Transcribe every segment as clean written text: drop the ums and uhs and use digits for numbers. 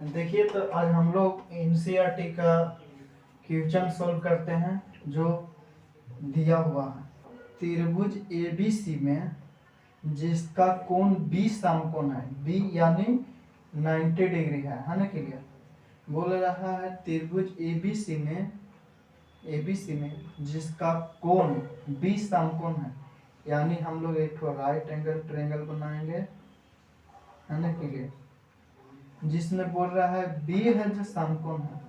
देखिए, तो आज हम लोग एनसीईआरटी का क्वेश्चन सोल्व करते हैं जो दिया हुआ है। त्रिभुज एबीसी में जिसका कोण बी समकोण है, बी यानी 90 डिग्री है ना क्लियर। बोल रहा है त्रिभुज एबीसी में जिसका कोण बी समकोण है, यानी हम लोग एक राइट एंगल ट्रायंगल बनाएंगे है ना क्लियर, जिसमें बोल रहा है बी है जो समकोण है,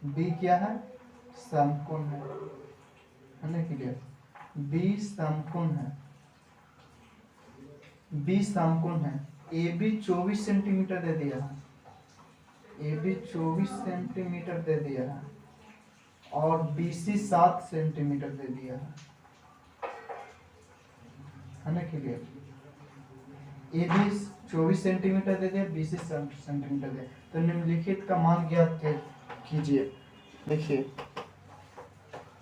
बी क्या है, समकोण है ना क्लियर। बी समकोण है, बी समकोण है। ए बी 24 सेंटीमीटर दे दिया है, ए बी 24 सेंटीमीटर दे दिया है और बी सी 7 सेंटीमीटर दे दिया है ना क्लियर। ए बी 24 सेंटीमीटर दे दिया, बी सी सेंटीमीटर दे, तो निम्नलिखित का मान ज्ञात कीजिए। देखिए,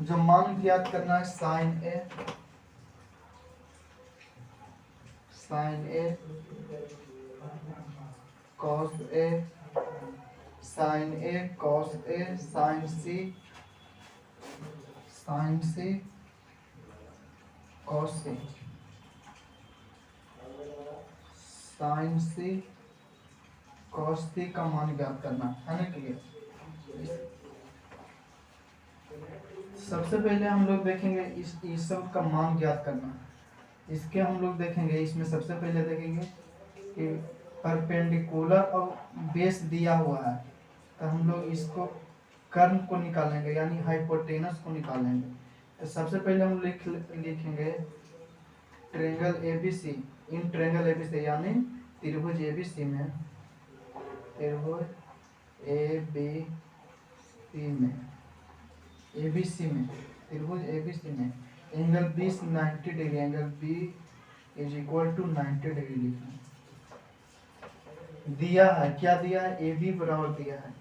जो मान ज्ञात करना है sign A cos A, sign A cos A, sign C cos C, sign C cos सी का मान ज्ञात करना है ना क्लियर। सबसे पहले हम लोग देखेंगे इस सब का मान ज्ञात करना। इसके हम लोग देखेंगे, इसमें सबसे पहले देखेंगे कि परपेंडिकुलर और बेस दिया हुआ है, तो हम लोग इसको कर्ण को निकालेंगे यानी हाइपोटेनस को निकालेंगे। तो सबसे पहले हम लिखेंगे triangle ABC, in triangle ABC यानी त्रिभुज एबीसी में, त्रिभुज एबीसी में त्रिभुज एबीसी में angle B 90 degree, angle B is equal to 90 degree लिखना दिया है। क्या दिया है, ए बी बराबर दिया है,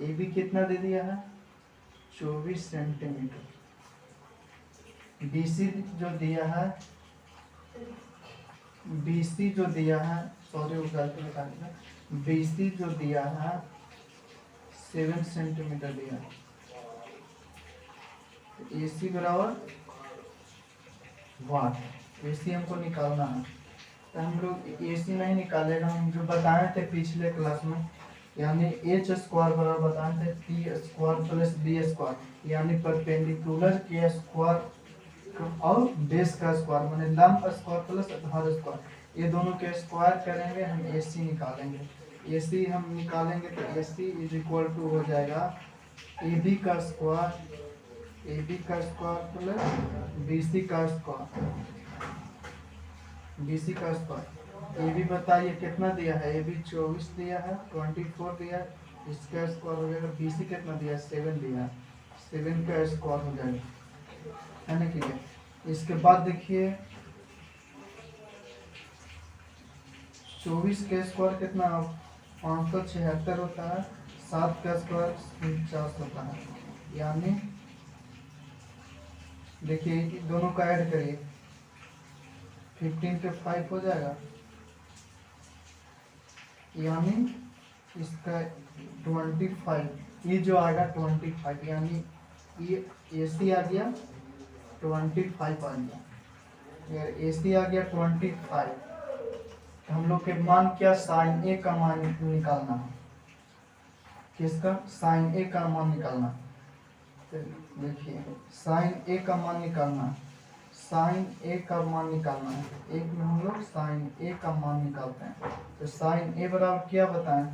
ए बी कितना दे दिया है 24 सेंटीमीटर। बीसी जो दिया है, बीसी जो दिया है, सॉरी वो गलती बता दिया, बीसी जो दिया है 7 सेंटीमीटर दिया है। AC बराबर वाट, AC हमको निकालना है। तो हम लोग AC नहीं निकालेगा, हम जो बताए थे पिछले क्लास में, यानी h स्क्वायर बराबर बताए थे t square plus b square, यानी परपेंडिकुलर के स्क्वायर और बेस का स्क्वायर, माने लंब स्क्वायर प्लस आधार स्क्वायर, ये दोनों के स्क्वायर करेंगे, हम AC निकालेंगे। AC हम निकालेंगे तो AC इज इक्वल टू हो जाएगा AB का स्क्वायर, AB का स्क्वायर प्लस BC का स्क्वायर, BC का स्क्वायर। AB बताइए कितना दिया है, AB 24 दिया है, 24 दिया है, इसका स्क्वायर हो जाएगा। BC कितना दिया है, 7 दिया है, 7 का स्क्वायर हो जाएगा है ना क्लियर। इसके बाद देखिए 24 का स्क्वायर कितना 576 होता है, 7 का स्क्वायर 49 होता है, यानी देखिए दोनों का ऐड करिए, 15 के 5 हो जाएगा, यानी इसका 25, ये जो आएगा 25, यानी ये AC आ गया 25 आ गया। अगर AC आ गया 25, तो हम लोग के मान क्या, साइन ए का मान निकालना है। किसका, साइन ए का मान निकालना। तो देखिए साइन ए का मान निकालना है, साइन ए का मान निकालना है, एक में हम लोग साइन ए का मान निकालते हैं। तो साइन ए बराबर क्या बताएं,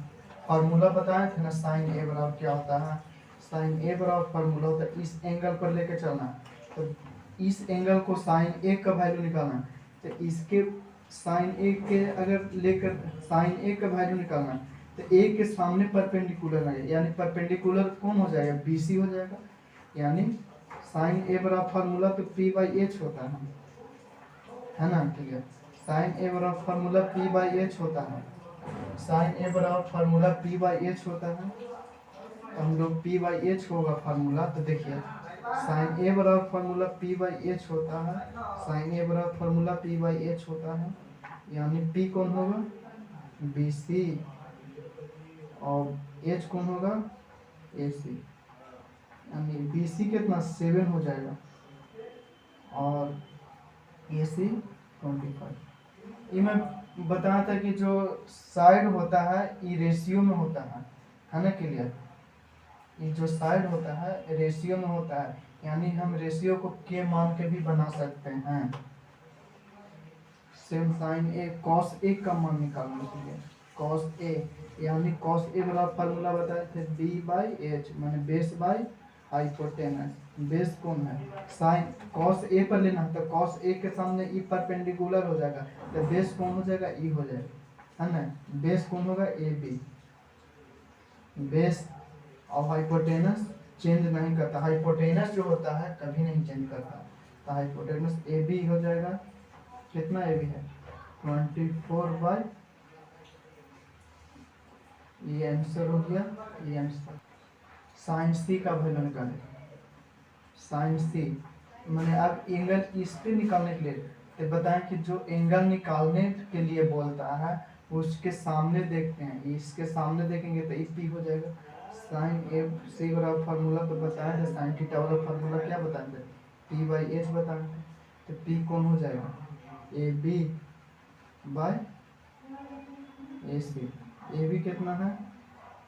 फार्मूला बताए थे ना, साइन ए बराबर क्या होता है, साइन ए बराबर फार्मूला होता है इस एंगल पर लेकर चलना है। तो इस एंगल को साइन ए का वैल्यू निकालना है, तो इसके साइन ए के अगर लेकर साइन ए का वैल्यू निकालना है, तो ए के सामने परपेंडिकुलर लगेगा, यानी परपेंडिकुलर कौन हो जाएगा, BC हो जाएगा। यानी साइन ए बराबर फार्मूला तो P/H होता है ना क्लियर। साइन ए बराबर फार्मूला P/H होता है, साइन ए बराबर फार्मूला P/H होता है। तो हम लोग P/H होगा फार्मूला, तो देखिए साइन ए बराबर फार्मूला P/H होता है, साइन ए बराबर फार्मूला P/H होता है, यानी P कौन होगा, BC और एच कौन होगा, ए सी, यानी बी सी कितना 7 हो जाएगा और ए सी 25। ये मैं बताया था कि जो साइड होता है ये रेशियो में होता है ना क्लियर। ये जो साइड होता है रेशियो में होता है, यानी हम रेशियो को के मान के भी बना सकते हैं। Same sign A cos A का मान निकालने के लिए कॉस ए, यानी कॉस ए वाला फार्मूला बताए थे बी बाई एच, माने बेस बाई हाइपोटेनस। बेस कौन है, साइन कॉस ए पर लेना है तो कॉस ए के सामने ई परपेंडिकुलर हो जाएगा, तो बेस कौन हो जाएगा, ई हो जाएगा, है ना। बेस कौन होगा, ए बी। बेस और हाइपोटेनस चेंज नहीं करता, हाइपोटेनस जो होता है कभी नहीं चेंज करता, तो हाइपोटेनस ए बी हो जाएगा। कितना ए बी है, 24/, ये आंसर हो गया, ये आंसर। साइन सी का वैल्यू निकालें, साइन सी मैंने अब एंगल इस पे निकालने के लिए तो बताएं कि जो एंगल निकालने के लिए बोलता है उसके सामने देखते हैं, इसके सामने देखेंगे तो ई पी हो जाएगा। साइन ए सी वाला फार्मूला तो बताया था, साइन थीटा वाला फार्मूला क्या बताए थे, पी बाई एच बताए थे, तो पी कौन हो जाएगा, A B by A C. A B कितना है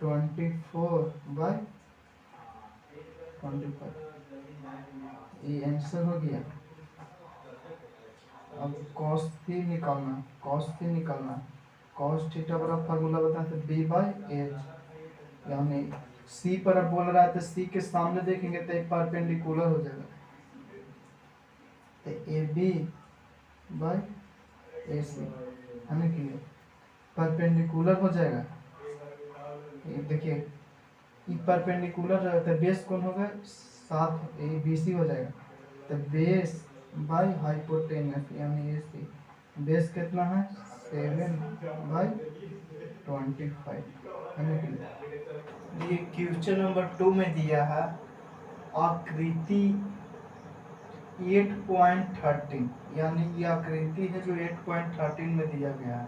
24/25, ये आंसर हो गया। अब cos थी निकालना, cos थी निकालना, cos थीटा बराबर फार्मूला बताते हैं बी बाई एच, यानी सी पर अब बोल रहा है तो सी के सामने देखेंगे तो एक परपेंडिकुलर हो जाएगा, तो ए बी बाई ए सी, है ना क्लियर, परपेंडिकुलर हो जाएगा। ये देखिए ये परपेंडिकुलर रहता है, बेस कौन होगा 7, ए बी सी हो जाएगा, तो बेस बाई हाइपोटेनस यानी ए सी, बेस कितना है 7/25, है ना क्लियर। ये क्वेश्चन नंबर 2 में दिया है आकृति 8.13, यानी ये आकृति है जो 8.13 में दिया गया है।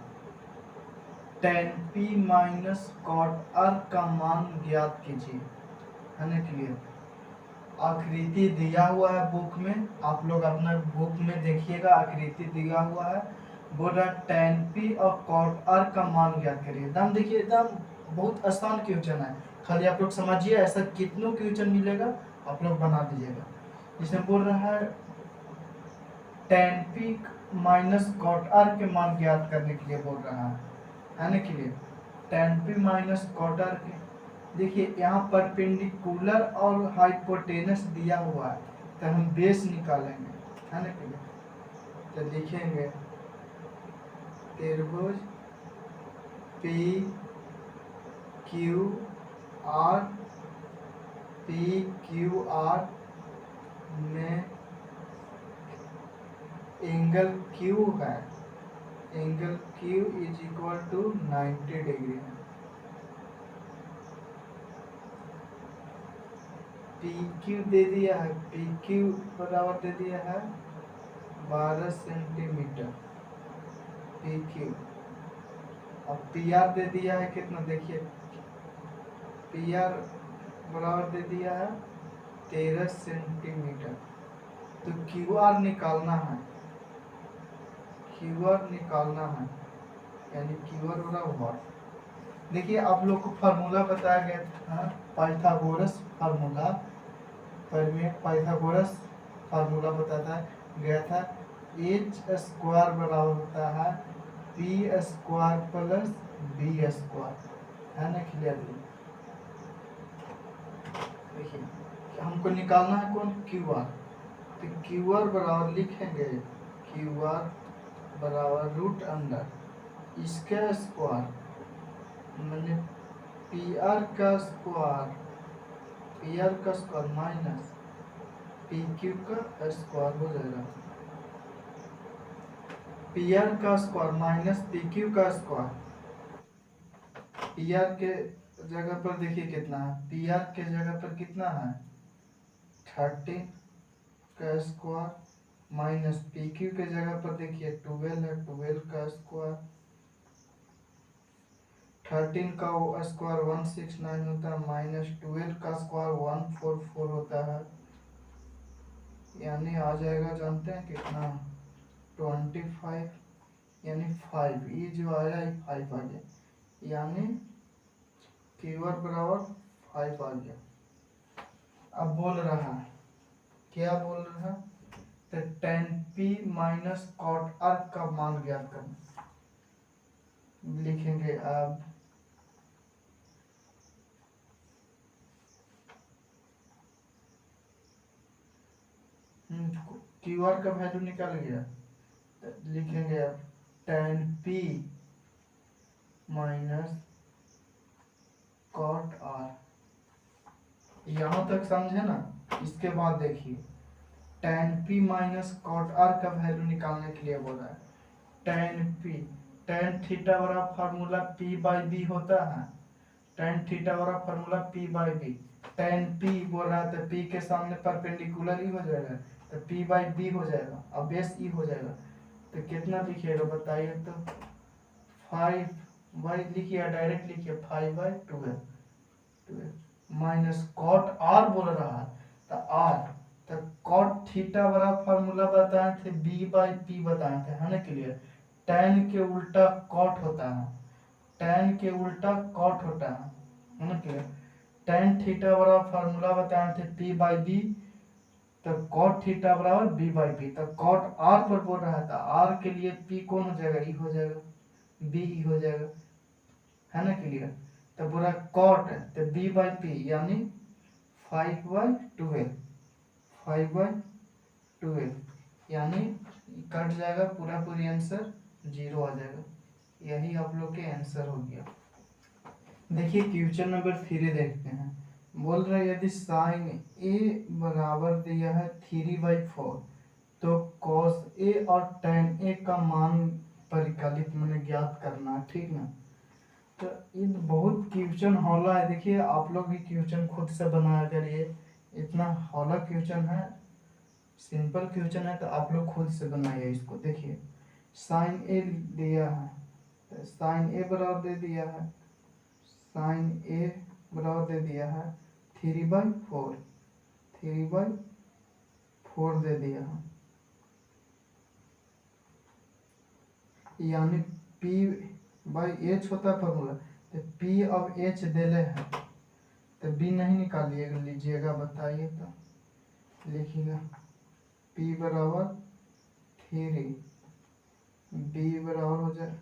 tan p minus cot r का मान ज्ञात कीजिए, है ना क्लियर। आकृति दिया हुआ है बुक में, आप लोग अपना बुक में देखिएगा, आकृति दिया हुआ है, बोल रहा है tan p और cot r का मान ज्ञात करिए। एकदम देखिए एकदम बहुत आसान क्वेश्चन है, खाली आप लोग समझिए, ऐसा कितनों क्वेश्चन मिलेगा आप लोग बना दीजिएगा। इसमें बोल रहा है tan p minus cot r के मान ज्ञात करने के लिए बोल रहा है ना clear. tan p minus cot r के, देखिए यहाँ परपेंडिकुलर और हाइपोटेनस दिया हुआ है तो हम बेस निकालेंगे, है ना क्लियर। तो लिखेंगे त्रिभुज P Q R, P Q R में एंगल क्यू है, angle Q is equal to 90 degree है। पी क्यू दे दिया है, पी क्यू बराबर दे दिया है 12 सेंटीमीटर पी क्यू, और पी आर दे दिया है कितना, देखिए पी आर बराबर दे दिया है 13 सेंटीमीटर। तो क्यू आर निकालना है, क्यू आर निकालना है, यानी क्यू आर बराबर, देखिए आप लोग को फार्मूला बताया गया था पाइथागोरस फार्मूला, पाइथागोरस फार्मूला बताता गया था एच स्क्वायर बराबर होता है P square plus B square, है ना क्लियर। देखिए हमको निकालना है कौन, क्यू आर, तो क्यू आर बराबर लिखेंगे क्यू आर बराबर रूट अंडर इसका स्क्वायर, मैंने पी आर का स्क्वायर, पी आर का स्क्वायर माइनस पी क्यू का स्क्वायर हो जाएगा, पी आर का स्क्वायर माइनस पी क्यू का स्क्वायर। पी आर के जगह पर देखिए कितना है, पी आर के जगह पर कितना है 13 का स्क्वायर माइनस पी क्यू के जगह पर देखिए 12 है, 12 का स्क्वायर। 13 का स्क्वायर 169 होता है, माइनस 12 का स्क्वायर 144 होता है, यानी आ जाएगा, जानते हैं कितना, 25, यानी 5। ये जो आया ये 5 आ गया, यानी क्यूआर बराबर 5 आ गया। अब बोल रहा है, क्या बोल रहा है, तो tan p minus cot r का मान ज्ञात करना। लिखेंगे अब क्यू आर का वैल्यू निकाल गया, तो लिखेंगे अब tan p minus cot r। यहाँ तक समझे ना। इसके बाद देखिए tan p minus cot r का वैल्यू निकालने के लिए बोल रहा है। tan p, tan थीटा वाला फार्मूला p बाई बी होता है, tan थीटा वाला formula p by B. tan p बोल रहा है तो p के सामने परपेंडिकुलर ही हो जाएगा, तो p बाई बी हो जाएगा, अब बेस ई हो जाएगा। तो कितना लिखिएगा बताइए, तो 5 बाई लिखिए, डायरेक्ट लिखिए 5/12 माइनस कॉट आर बोल रहा है, तो आर, तो कॉट थीटा वाला फार्मूला बताए थे, बी बाई पी बताए थे, है ना क्लियर। टैन के उल्टा कॉट होता है, टैन के उल्टा कॉट होता है ना क्लियर। टैन थीटा वाला फार्मूला बताए थे पी बाई बी, तो कॉट थीटा बराबर बी बाई पी। तो कॉट आर पर बोल रहा था, आर के लिए पी कौन हो जाएगा, ई हो जाएगा, बी ई हो जाएगा, है ना क्लियर। तो बोला कॉट तो बी बाई पी, यानी 5/12, 5/12, यानी कट जाएगा, पूरा पूरी आंसर 0 आ जाएगा। यही आप लोग के आंसर हो गया। देखिए क्वेश्चन नंबर 3 देखते हैं। बोल रहा है यदि साइन ए बराबर दिया है 3/4, तो कॉस ए और टेन ए का मान परिकलित मैंने ज्ञात करना है, ठीक ना। तो ये बहुत क्वेश्चन हौला है, देखिए आप लोग भी क्वेश्चन खुद से बनाया करिए, इतना हौला क्वेश्चन है, सिंपल क्वेश्चन है, तो आप लोग खुद से बनाइए इसको। देखिए साइन ए दिया है, तो साइन ए बराबर दे दिया है, साइन ए बराबर दे दिया है 3/4, 3/4 दे दिया है, यानी p बाई एच होता है फॉर्मूला, तो p अब h देले है, तो b नहीं निकालिएगा, लीजिएगा बताइए, तो लिखिएगा p बराबर 3, b बराबर हो जाए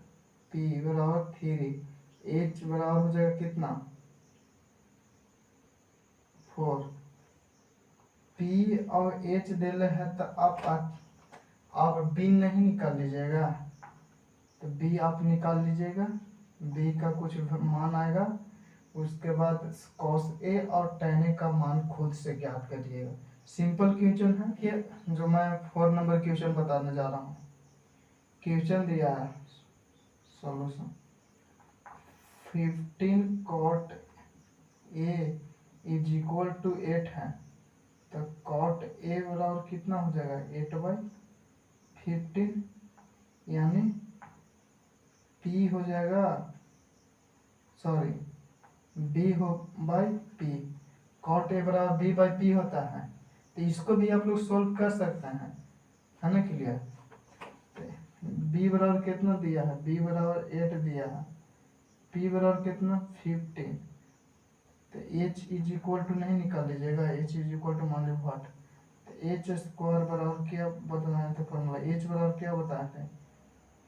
p बराबर 3, h बराबर हो जाएगा कितना 4, p और h देले है, तो आप b नहीं निकाल लीजिएगा, तो b आप निकाल लीजिएगा, b का कुछ मान आएगा, उसके बाद cos a और tan a का मान खुद से ज्ञात करिएगा। सिंपल क्वेश्चन है कि जो मैं 4 नंबर क्वेश्चन बताने जा रहा हूँ। क्वेश्चन दिया है, solution 15 cot a is equal to 8 है, तो cot a बराबर कितना हो जाएगा 8/15, यानी p हो जाएगा, सॉरी b हो बाई p, cot a बराबर b बाई p होता है, तो इसको भी आप लोग सोल्व कर सकते हैं, है ना क्लियर। b बराबर कितना दिया है, b बराबर 8 दिया है, p बराबर कितना 15, तो h इज इक्वल टू नहीं निकाल लीजिएगा, h इज इक्वल टू मान लो व्हाट, तो h स्क्वायर बराबर क्या बताया था फॉर्मूला, h बराबर क्या बताया था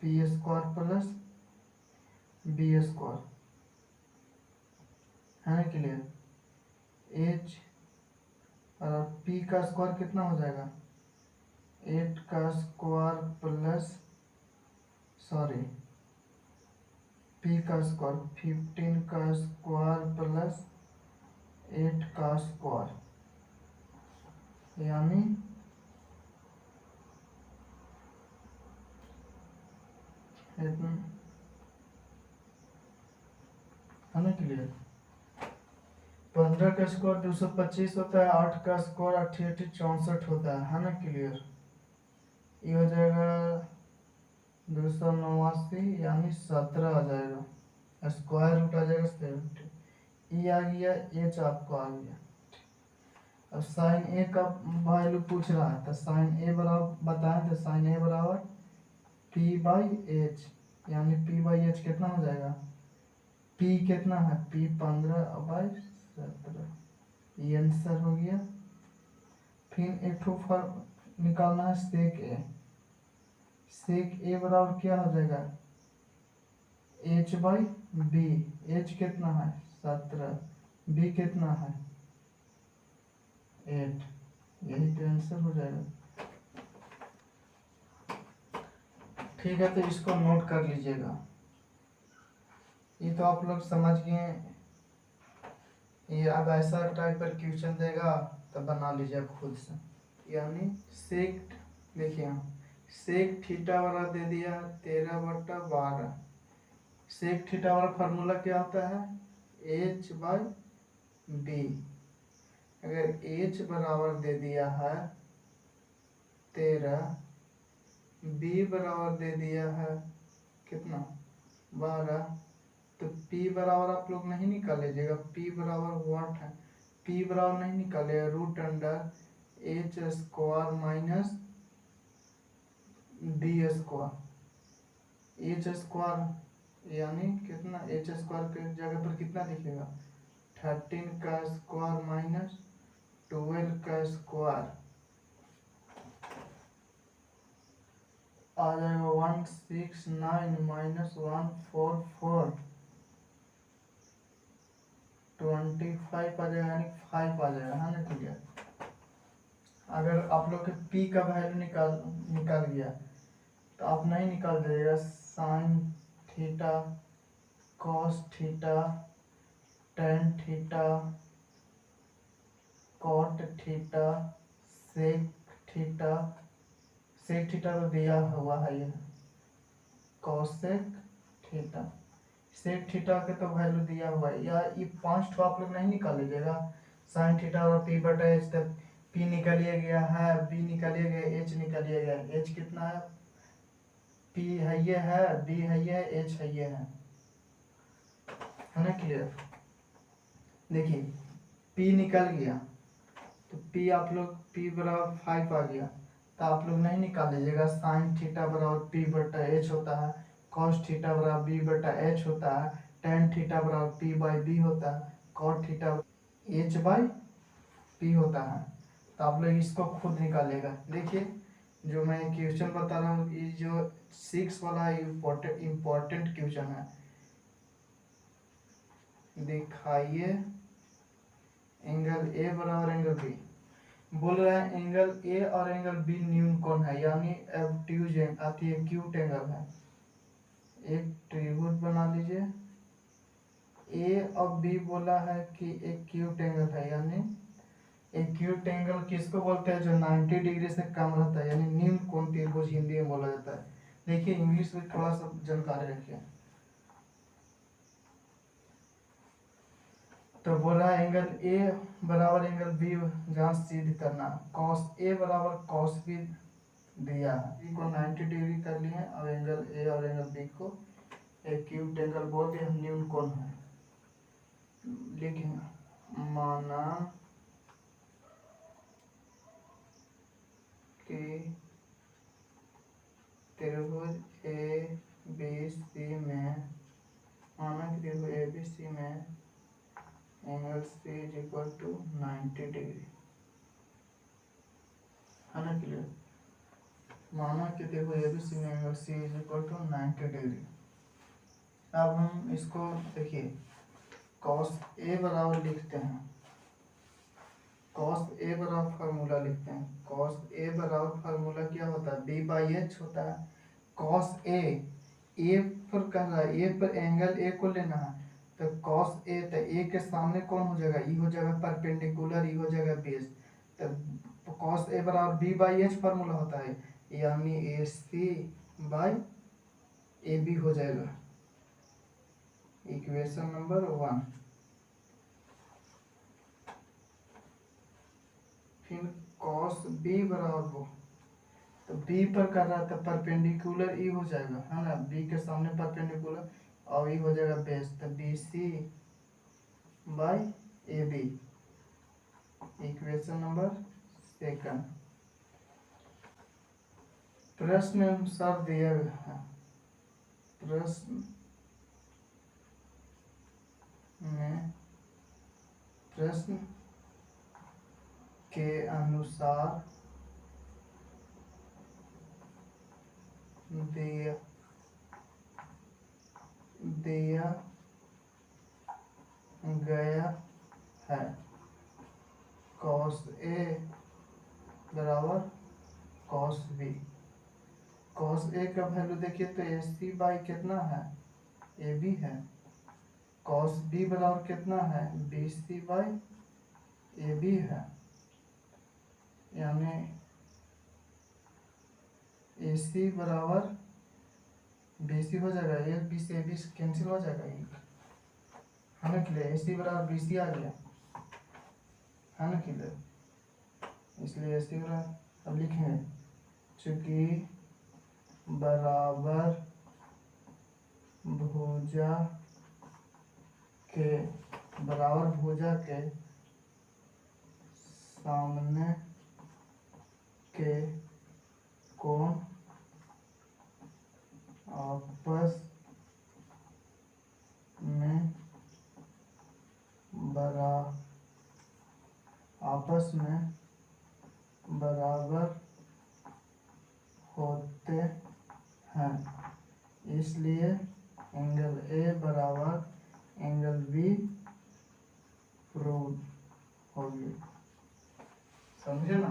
p square plus b square, है ना क्लियर। h और p का स्क्वायर कितना हो जाएगा 8 का स्क्वायर प्लस, सॉरी p का स्क्वायर 15 का स्क्वायर प्लस 8 का स्क्वायर, यानी है ना क्लियर। 15 का स्क्वायर 225 होता है, 8 का स्क्वायर 88 64 होता है ना क्लियर। ये हो जाएगा 289, यानी 17 आ जाएगा, स्क्वायर रूट आ जाएगा 70, ई आ गया, एच आपको आ गया। अब साइन ए का वैल्यू पूछ रहा है, तो साइन ए बराबर बताएं, तो साइन ए बराबर पी बाई एच, यानी पी बाई एच कितना हो जाएगा, पी कितना है, पी 15/17, ये आंसर हो गया। फिर एक ठो फॉर्म निकालना है सेक ए, सेक ए बराबर क्या हो जाएगा, एच बाई बी, एच कितना है 17, बी कितना है 8, यही तो आंसर हो जाएगा। ठीक है, तो इसको नोट कर लीजिएगा। ये तो आप लोग समझ गए। ये अब ऐसा टाइप पर क्वेश्चन देगा तो बना लीजिए खुद से। यानी सेक, देखिए सेक थीटा वाला दे दिया 13/12। सेक थीटा वाला फार्मूला क्या होता है, एच बाई बी। अगर एच बराबर दे दिया है 13, बी बराबर दे दिया है कितना 12, तो P बराबर आप लोग नहीं निकाल लीजिएगा, P बराबर व्हाट है, P बराबर नहीं निकालेगा, root under H square minus B square, H square यानी कितना, एच स्क्वायर के जगह पर कितना लिखेगा 13 का स्क्वायर माइनस 12 का स्क्वायर आ जाएगा 169 माइनस 144, 25 आ जाएगा, यानी 5 आ जाएगा, है ना क्लियर। अगर आप लोग के पी का वैल्यू निकाल गया तो आप नहीं निकाल दीजिएगा, sine theta, cos theta, tan theta, cot theta, sec theta, sec theta तो दिया हुआ है ये, कॉसेक थीटा, सेक थीटा के तो वैल्यू दिया हुआ है, या ये 5 ठो आप लोग नहीं निकाल लीजिएगा, साइन थीटा और पी बटा एच, तक पी निकालिए गया है, बी निकालिए गया, एच निकालिए गया, एच कितना है, पी है ये है, बी है ये है, एच है ये है ना क्लियर। देखिए पी निकल गया तो पी आप लोग पी बराबर 5 आ गया, तो आप लोग नहीं निकाल लीजिएगा, साइन थीटा बराबर पी बटा एच होता है, कॉस थीटा बराबर बी बटा एच होता है, टेन थीटा बराबर पी बाई बी होता है, cot theta H by P होता है। तो आप लोग इसको खुद निकालेगा। देखिए जो मैं क्वेश्चन बता रहा हूँ, ये जो 6 वाला इम्पोर्टेंट क्वेश्चन है, दिखाइए एंगल ए बराबर एंगल बी, बोल रहा है एंगल ए और एंगल बी न्यून कोण है, यानी ऑब्ट्यूज आती है, एक्यूट एंगल है। एक त्रिभुज बना लीजिए, ए और बी बोला है कि एक्यूट एंगल है, यानी एक्यूट एंगल किसको बोलते हैं, जो 90 डिग्री से कम रहता है, यानी न्यून कोण त्रिभुज हिंदी में बोला जाता है। देखिए इंग्लिश में थोड़ा सा जानकारी रखिए। तो बोला एंगल ए बराबर एंगल बी, जहाँ सिद्ध करना, कॉस ए बराबर कॉस बी दिया है, बी को 90 डिग्री कर लिए, और एंगल ए और एंगल बी को एक्यूट एंगल बोल दिया, न्यून कोण है। लिखेंगे माना कि त्रिभुज ए बी सी में, माना कि त्रिभुज ए बी सी में angle C is equal to 90 degree, है ना क्लियर। माना कि देखो ए बी सी में angle C is equal to 90 degree. अब हम इसको देखिए कॉस ए बराबर लिखते हैं, कॉस ए बराबर फार्मूला लिखते हैं, कॉस ए बराबर फार्मूला क्या होता है, बी बाई एच होता है। कॉस ए पर कह रहा है, ए पर एंगल ए को लेना है, तो कॉस ए, तो ए के सामने कौन हो जाएगा, ई हो जाएगा परपेंडिकुलर, ई हो जाएगा बेस, तो कॉस ए बराबर बी बाई एच फार्मूला होता है, यानी ए सी बाई ए बी हो जाएगा, इक्वेशन नंबर 1। फिर कॉस बी बराबर वो, तो बी पर कर रहा था परपेंडिकुलर ई हो जाएगा, है ना, बी के सामने परपेंडिकुलर, और ये हो जाएगा बेस, तो B C by A B, equation number second. प्रश्न अनुसार दिया गया है, प्रश्न में प्रश्न के अनुसार दिया गया है कॉस ए बराबर कॉस बी। कॉस ए का वैल्यू देखिए तो ए सी बाई कितना है, ए बी है। कॉस बी बराबर कितना है, B C by A B है। यानी ए सी बराबर बी सी हो जाएगा, ए बी से ए बी कैंसिल हो जाएगा, है ना क्लियर। ए सी बराबर बी सी आ गया, है ना क्लियर। इसलिए ए सी बराबर अब लिखेंगे, चूंकि बराबर भुजा के सामने के कोण आपस में बराबर होते हैं, इसलिए एंगल ए बराबर एंगल बी प्रूव होगी। समझे ना।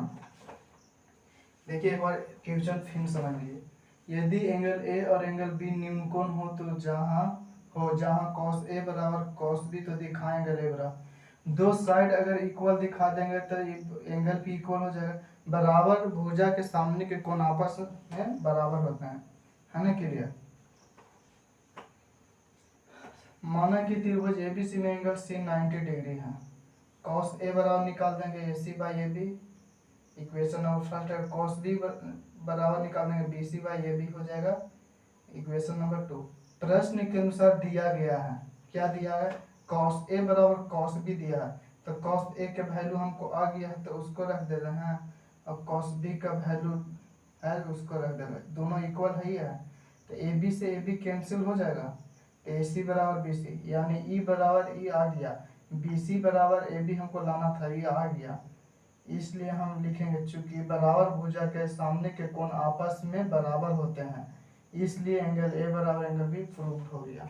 देखिए एक बार क्वेश्चन फिर समझिए। यदि एंगल ए और एंगल बी न्यून कोण हो तो जहां कॉस ए बराबर कॉस बी तो दिखाएंगे एंगल ए बराबर, दो साइड अगर इक्वल दिखा देंगे तो एंगल भी इक्वल हो जाएगा। बराबर भुजा के सामने के कोण आपस में बराबर होते हैं, है ना क्लियर। माना कि त्रिभुज एबीसी में एंगल सी 90 डिग्री है। कॉस ए बराबर निकाल देंगे A C by A B, equation number first है। कॉस बी बराबर निकाल देंगे B C by A B हो जाएगा, इक्वेशन नंबर 2। प्रश्न के अनुसार दिया गया है, क्या दिया है, कॉस ए बराबर कॉस बी दिया है, तो कॉस ए के वैल्यू हमको आ गया है तो उसको रख दे रहे हैं। अब कॉस बी का वैल्यू है उसको रख दे रहे हैं, दोनों इक्वल है ही है, तो ए बी से ए बी कैंसिल हो जाएगा, तो ए सी बराबर बी सी, यानी ई बराबर ई आ गया, बी सी बराबर ए बी हमको लाना था, ये आ गया। इसलिए हम लिखेंगे चूंकि बराबर भुजा के सामने के कोण आपस में बराबर होते हैं, इसलिए एंगल ए बराबर एंगल बी प्रूव हो गया।